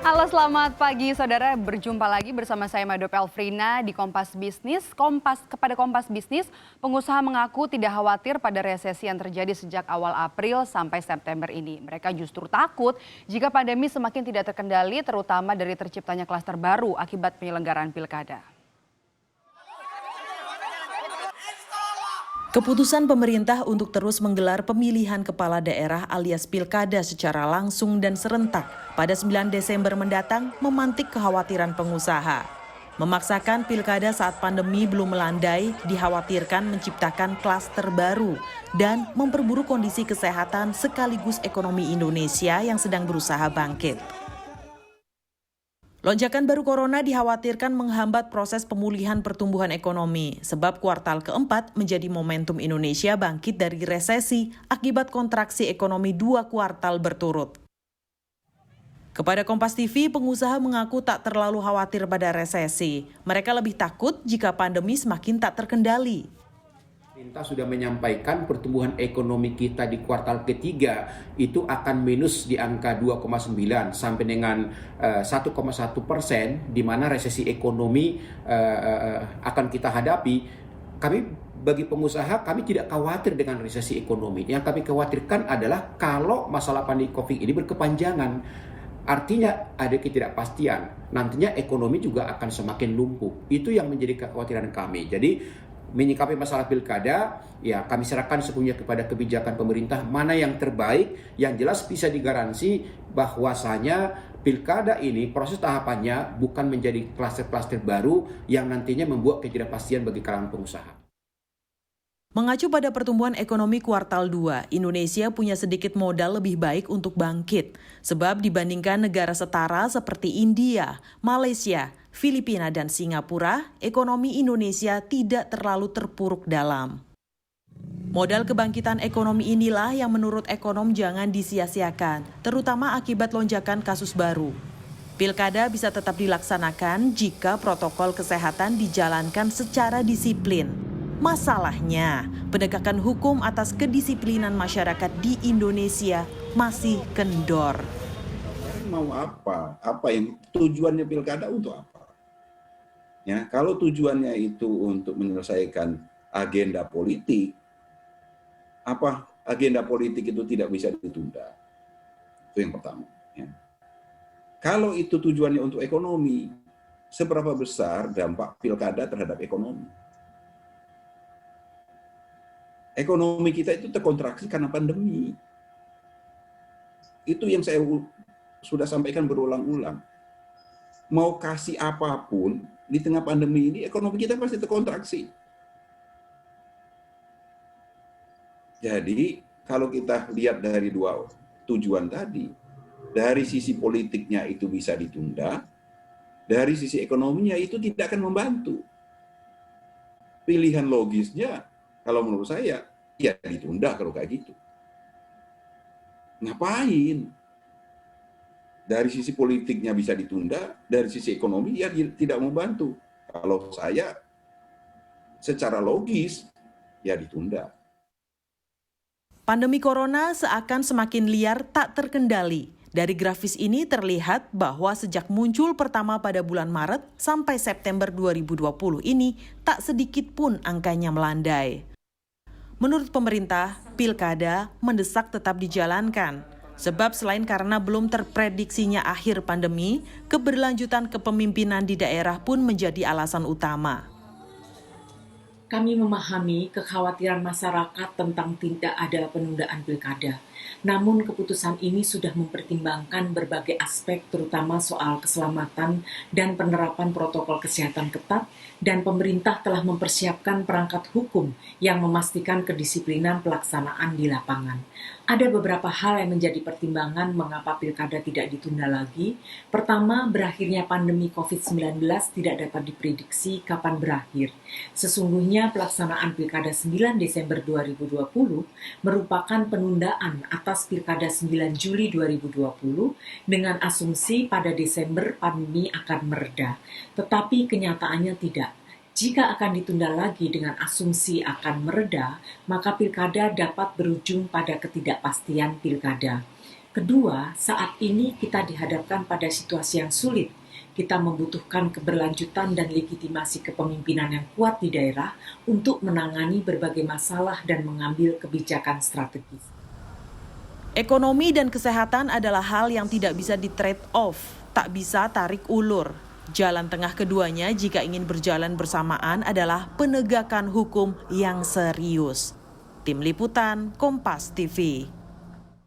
Halo, selamat pagi saudara. Berjumpa lagi bersama saya Mado Pelfrina di Kompas Bisnis. Kepada Kompas Bisnis, pengusaha mengaku tidak khawatir pada resesi yang terjadi sejak awal April sampai September ini. Mereka justru takut jika pandemi semakin tidak terkendali, terutama dari terciptanya klaster baru akibat penyelenggaraan pilkada. Keputusan pemerintah untuk terus menggelar pemilihan kepala daerah alias pilkada secara langsung dan serentak pada 9 Desember mendatang memantik kekhawatiran pengusaha. Memaksakan pilkada saat pandemi belum melandai dikhawatirkan menciptakan klaster baru dan memperburuk kondisi kesehatan sekaligus ekonomi Indonesia yang sedang berusaha bangkit. Lonjakan baru corona dikhawatirkan menghambat proses pemulihan pertumbuhan ekonomi, sebab kuartal keempat menjadi momentum Indonesia bangkit dari resesi akibat kontraksi ekonomi 2 kuartal berturut. Kepada Kompas TV, pengusaha mengaku tak terlalu khawatir pada resesi. Mereka lebih takut jika pandemi semakin tak terkendali. Pemerintah sudah menyampaikan pertumbuhan ekonomi kita di kuartal ketiga itu akan minus di angka 2,9 sampai dengan 1,1%, di mana resesi ekonomi akan kita hadapi. Bagi pengusaha, kami tidak khawatir dengan resesi ekonomi. Yang kami khawatirkan adalah kalau masalah pandemi COVID ini berkepanjangan. Artinya ada ketidakpastian. Nantinya ekonomi juga akan semakin lumpuh. Itu yang menjadi kekhawatiran kami. Jadi menyikapi masalah pilkada, ya kami serahkan sepenuhnya kepada kebijakan pemerintah mana yang terbaik, yang jelas bisa digaransi bahwasanya pilkada ini proses tahapannya bukan menjadi klaster-klaster baru yang nantinya membuat ketidakpastian bagi kalangan pengusaha. Mengacu pada pertumbuhan ekonomi kuartal 2, Indonesia punya sedikit modal lebih baik untuk bangkit. Sebab dibandingkan negara setara seperti India, Malaysia, Filipina, dan Singapura, ekonomi Indonesia tidak terlalu terpuruk dalam. Modal kebangkitan ekonomi inilah yang menurut ekonom jangan disia-siakan, terutama akibat lonjakan kasus baru. Pilkada bisa tetap dilaksanakan jika protokol kesehatan dijalankan secara disiplin. Masalahnya, penegakan hukum atas kedisiplinan masyarakat di Indonesia masih kendor. Mau apa? Apa yang tujuannya pilkada untuk apa? Ya, kalau tujuannya itu untuk menyelesaikan agenda politik, apa agenda politik itu tidak bisa ditunda? Itu yang pertama. Ya. Kalau itu tujuannya untuk ekonomi, seberapa besar dampak pilkada terhadap ekonomi? Ekonomi kita itu terkontraksi karena pandemi. Itu yang saya sudah sampaikan berulang-ulang. Mau kasih apapun, di tengah pandemi ini ekonomi kita pasti terkontraksi. Jadi, kalau kita lihat dari dua tujuan tadi, dari sisi politiknya itu bisa ditunda, dari sisi ekonominya itu tidak akan membantu. Pilihan logisnya, kalau menurut saya, ya ditunda kalau kayak gitu. Ngapain? Dari sisi politiknya bisa ditunda, dari sisi ekonomi ya tidak membantu. Kalau saya, secara logis, ya ditunda. Pandemi corona seakan semakin liar tak terkendali. Dari grafis ini terlihat bahwa sejak muncul pertama pada bulan Maret sampai September 2020 ini, tak sedikit pun angkanya melandai. Menurut pemerintah, pilkada mendesak tetap dijalankan. Sebab selain karena belum terprediksinya akhir pandemi, keberlanjutan kepemimpinan di daerah pun menjadi alasan utama. Kami memahami kekhawatiran masyarakat tentang tidak ada penundaan pilkada. Namun keputusan ini sudah mempertimbangkan berbagai aspek terutama soal keselamatan dan penerapan protokol kesehatan ketat, dan pemerintah telah mempersiapkan perangkat hukum yang memastikan kedisiplinan pelaksanaan di lapangan. Ada beberapa hal yang menjadi pertimbangan mengapa pilkada tidak ditunda lagi. Pertama, berakhirnya pandemi COVID-19 tidak dapat diprediksi kapan berakhir. Sesungguhnya pelaksanaan pilkada 9 Desember 2020 merupakan penundaan atas pilkada 9 Juli 2020 dengan asumsi pada Desember pandemi akan mereda. Tetapi kenyataannya tidak. Jika akan ditunda lagi dengan asumsi akan mereda, maka pilkada dapat berujung pada ketidakpastian pilkada. Kedua, saat ini kita dihadapkan pada situasi yang sulit. Kita membutuhkan keberlanjutan dan legitimasi kepemimpinan yang kuat di daerah untuk menangani berbagai masalah dan mengambil kebijakan strategis. Ekonomi dan kesehatan adalah hal yang tidak bisa di-trade off, tak bisa tarik ulur. Jalan tengah keduanya jika ingin berjalan bersamaan adalah penegakan hukum yang serius. Tim Liputan, Kompas TV.